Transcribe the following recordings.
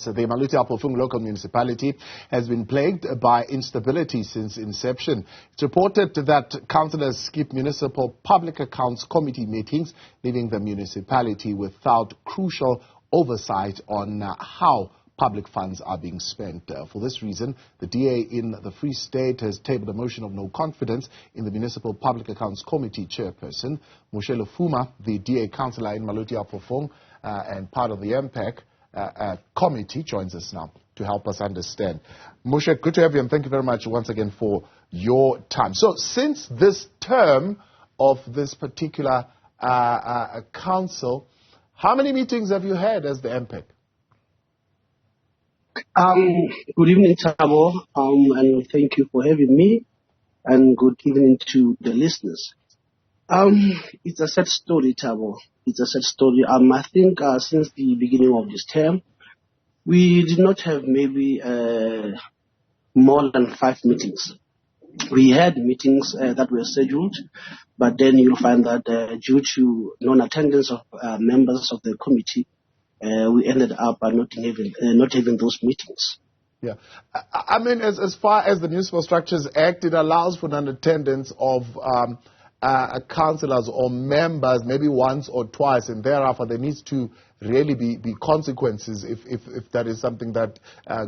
So the Maluti-A-Phofung local municipality has been plagued by instability since inception. It's reported that councillors skip Municipal Public Accounts Committee meetings, leaving the municipality without crucial oversight on how public funds are being spent. For this reason, the DA in the Free State has tabled a motion of no confidence in the Municipal Public Accounts Committee chairperson. Moshe Lefuma, the DA councillor in Maluti-A-Phofung and part of the MPAC committee, joins us now to help us understand. Moshe, good to have you, and thank you very much once again for your time. So since this term of this particular council, how many meetings have you had as the MPAC? Good evening, Thabo, and thank you for having me, and good evening to the listeners. It's a sad story, Thabo. It's a sad story. I think since the beginning of this term, we did not have maybe more than 5 meetings. We had meetings that were scheduled, but then you'll find that due to non-attendance of members of the committee, we ended up not having those meetings. Yeah, I mean, as far as the Municipal Structures Act, it allows for non-attendance of councillors or members maybe once or twice, and thereafter there needs to really be consequences if that is something that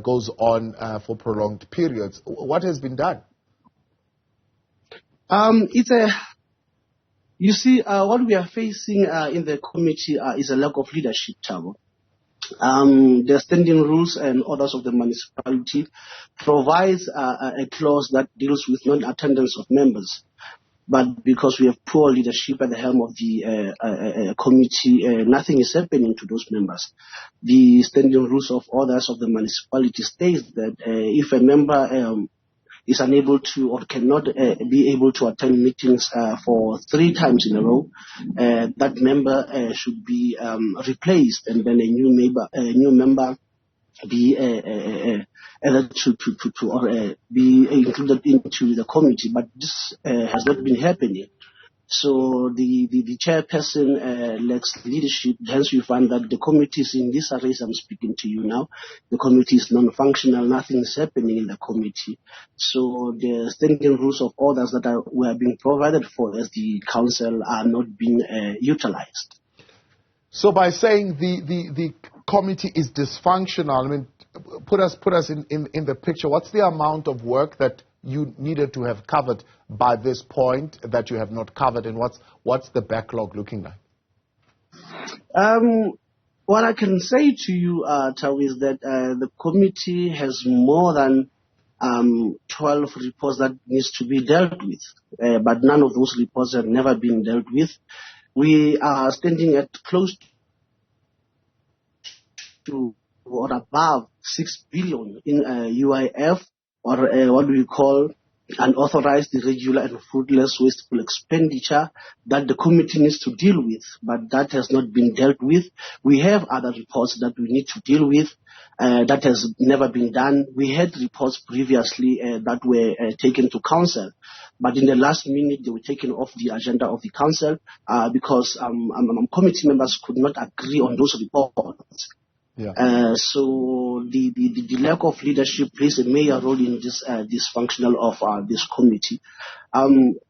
goes on for prolonged periods. What has been done? You see, what we are facing in the committee is a lack of leadership, Thabo. The standing rules and orders of the municipality provides a clause that deals with non-attendance of members. But because we have poor leadership at the helm of the committee, nothing is happening to those members. The standing rules of orders of the municipality states that if a member is unable to or cannot be able to attend meetings for 3 times in a row, that member should be replaced, and then a new member be added to be included into the committee. But this has not been happening. So the chairperson lacks leadership. Hence, you find that the committee is in this array. I'm speaking to you now. The committee is non-functional. Nothing is happening in the committee. So the standing rules of orders that were being provided for as the council are not being utilized. So by saying the committee is dysfunctional, I mean, put us in the picture. What's the amount of work that you needed to have covered by this point that you have not covered, and what's the backlog looking like? What I can say to you, Tau, is that the committee has more than 12 reports that needs to be dealt with, but none of those reports have never been dealt with. We are standing at close to or above 6 billion in UIF, or what we call unauthorized, irregular and fruitless wasteful expenditure that the committee needs to deal with, but that has not been dealt with. We have other reports that we need to deal with. That has never been done. We had reports previously that were taken to council, but in the last minute they were taken off the agenda of the council because committee members could not agree on those reports. Yeah. So the lack of leadership plays a major role in this dysfunctional of this committee.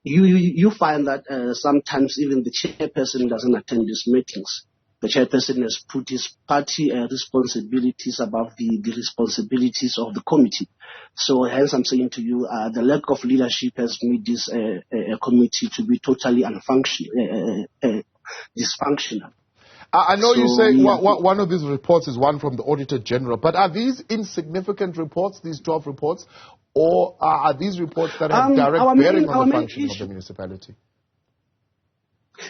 You find that sometimes even the chairperson doesn't attend these meetings. The chairperson has put his party responsibilities above the responsibilities of the committee. So hence I'm saying to you, the lack of leadership has made this committee to be totally dysfunctional. I know you say one of these reports is one from the Auditor General, but are these insignificant reports, these 12 reports, or are these reports that have direct bearing on the functioning of the municipality?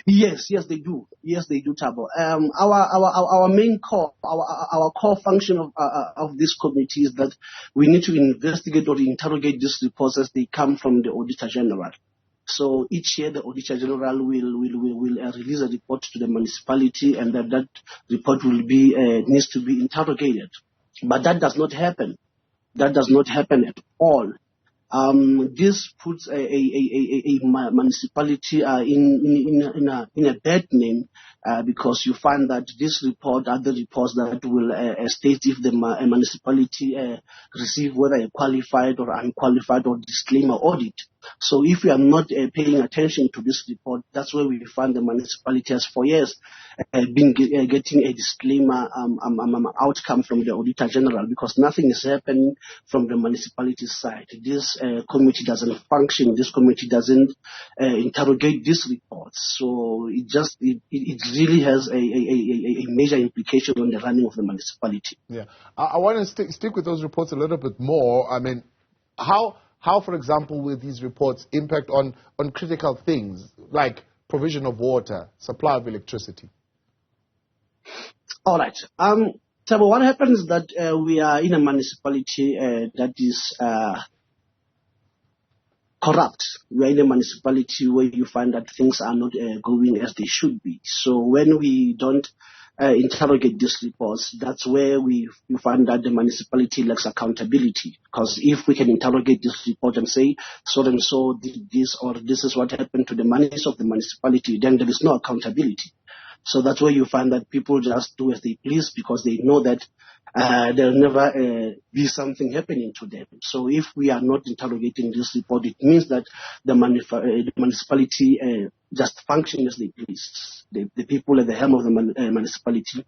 Yes, they do. Yes, they do, Thabo. Our main core, our core function of this committee is that we need to investigate or interrogate these reports as they come from the Auditor General. So each year the Auditor General will release a report to the municipality, and that report will be needs to be interrogated. But that does not happen. That does not happen at all. This puts a municipality in a bad name because you find that this report, other reports that will state if the municipality receive whether a qualified or unqualified or disclaimer audit. So if we are not paying attention to this report, that's where we find the municipality has for years been getting a disclaimer outcome from the Auditor General, because nothing is happening from the municipality side. This committee doesn't function. This committee doesn't interrogate these reports. So it really has a major implication on the running of the municipality. Yeah, I want to stick with those reports a little bit more. I mean, how, for example, will these reports impact on critical things like provision of water, supply of electricity? All right. So what happens is that we are in a municipality that is corrupt. We are in a municipality where you find that things are not going as they should be. So when we don't interrogate these reports, that's where you find that the municipality lacks accountability. Because if we can interrogate this report and say, so and so did this, or this is what happened to the monies of the municipality, then there is no accountability. So that's where you find that people just do as they please because they know that there'll never be something happening to them. So if we are not interrogating this report, it means that the municipality just function as they please. The people at the helm of the municipality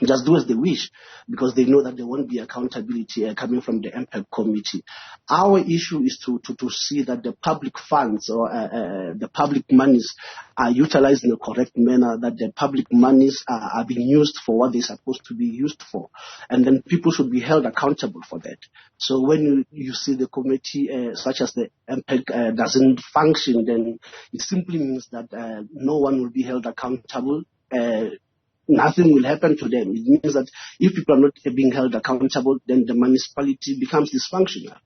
just do as they wish because they know that there won't be accountability coming from the MPAC committee. Our issue is to see that the public funds or the public monies are utilized in a correct manner, that the public monies are being used for what they're supposed to be used for. And then people should be held accountable for that. So when you see the committee such as the MPAC doesn't function, then it simply means that no one will be held accountable. Nothing will happen to them. It means that if people are not being held accountable, then the municipality becomes dysfunctional.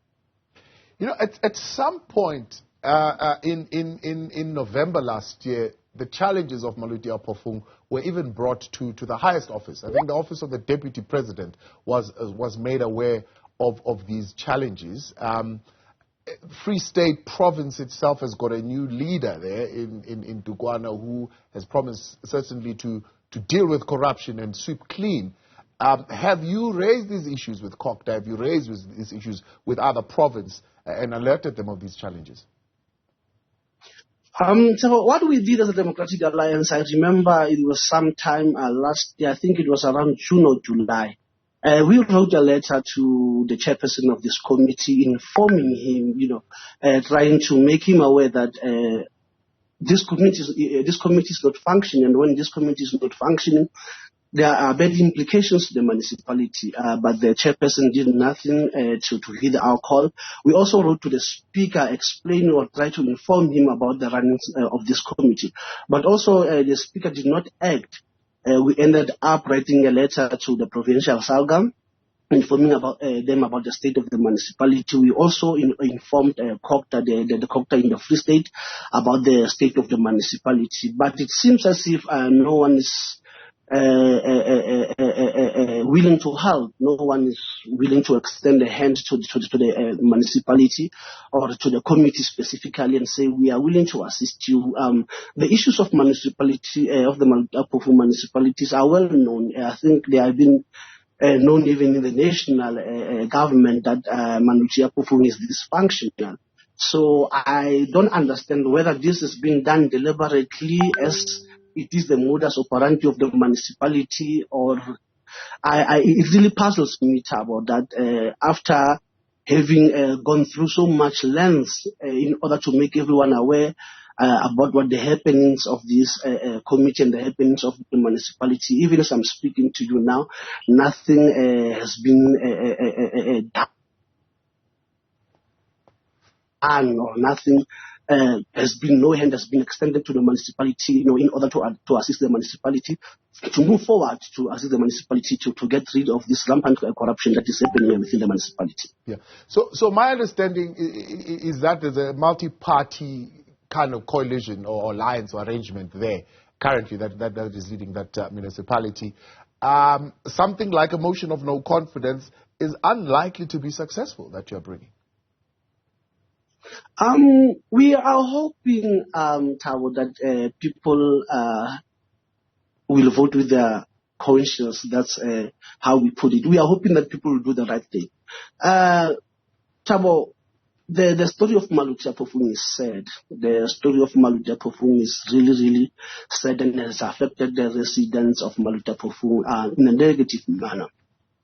You know, at some point in November last year, the challenges of Maluti-A-Phofung were even brought to the highest office. I think the office of the Deputy President was made aware of these challenges. Free State Province itself has got a new leader there in Dugwana who has promised certainly to deal with corruption and sweep clean. Have you raised these issues with COCTA? Have you raised these issues with other provinces and alerted them of these challenges? So what we did as a Democratic Alliance, I remember it was sometime last year, I think it was around June or July. We wrote a letter to the chairperson of this committee informing him, trying to make him aware that this committee is not functioning, and when this committee is not functioning, there are bad implications to the municipality. But the chairperson did nothing to heed our call. We also wrote to the speaker explaining or try to inform him about the running of this committee. But also the speaker did not act. We ended up writing a letter to the provincial SALGAM, informing them about the state of the municipality. We also informed COCTA, the COCTA in the Free State, about the state of the municipality. But it seems as if no one is willing to help. No one is willing to extend a hand to the municipality or to the committee specifically and say, we are willing to assist you. The issues of municipality, of the Maluti-A-Phofung municipalities are well known. I think they have been known even in the national government that Maluti-A-Phofung is dysfunctional. So I don't understand whether this is being done deliberately as it is the modus operandi of the municipality, or it really puzzles me, Thabo, that after having gone through so much length in order to make everyone aware about what the happenings of this committee and the happenings of the municipality, even as I'm speaking to you now, nothing has been done, or nothing no hand has been extended to the municipality, in order to assist the municipality to move forward, to assist the municipality to get rid of this rampant corruption that is happening within the municipality. Yeah. So my understanding is that there's a multi-party kind of coalition or alliance or arrangement there currently that is leading that municipality. Something like a motion of no confidence is unlikely to be successful that you're bringing. We are hoping, Thabo, that people will vote with their conscience. That's how we put it. We are hoping that people will do the right thing. Thabo, the story of Maluti-A-Phofung is sad. The story of Maluti-A-Phofung is really, really sad and has affected the residents of Maluti-A-Phofung in a negative manner.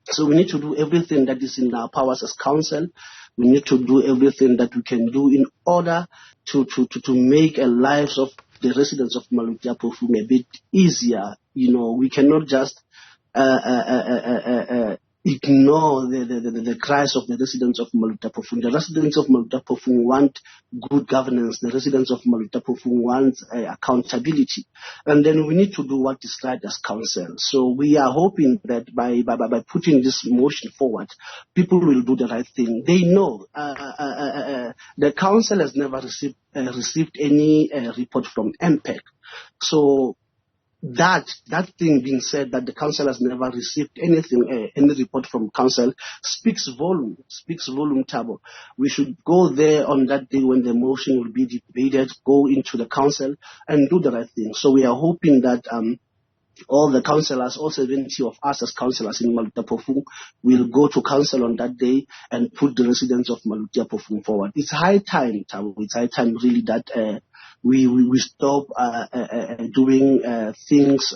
So we need to do everything that is in our powers as council. We need to do everything that we can do in order to make the lives of the residents of Maluti-A-Phofung a bit easier. You know, we cannot just ignore the cries of the residents of Maluti-A-Phofung. The residents of Maluti-A-Phofung want good governance. The residents of Maluti-A-Phofung want accountability. And then we need to do what is right as council. So we are hoping that by putting this motion forward, people will do the right thing. They know the council has never received any report from MPAC. So that thing being said, that the council has never received anything, any report from council, speaks volume, Thabo. We should go there on that day when the motion will be debated, go into the council and do the right thing. So we are hoping that all the councillors, all 70 of us as councillors in Maluti-A-Phofung, will go to council on that day and put the residents of Maluti-A-Phofung forward. It's high time, Thabo. It's high time really that we stop doing things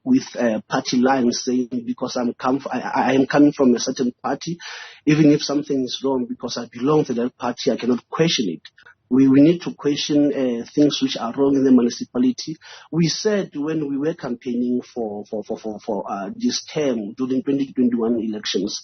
with party lines, saying because I am coming from a certain party, even if something is wrong, because I belong to that party, I cannot question it. We need to question things which are wrong in the municipality. We said when we were campaigning for this term during 2021 elections,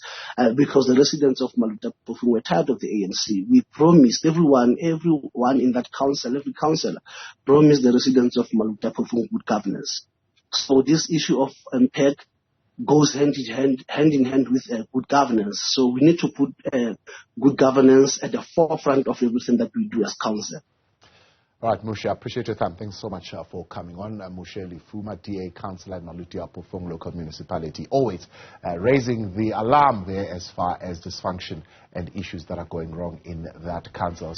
because the residents of Maluti-A-Phofung were tired of the ANC, we promised everyone in that council, every councillor promised the residents of Maluti-A-Phofung good governance. So this issue of MPAC goes hand in hand with good governance. So we need to put good governance at the forefront of everything that we do as council. All right, Moshe, I appreciate your time. Thanks so much for coming on. Moshe Lefuma, DA Councillor at Maluti-A-Phofung Local Municipality, always raising the alarm there as far as dysfunction and issues that are going wrong in that council.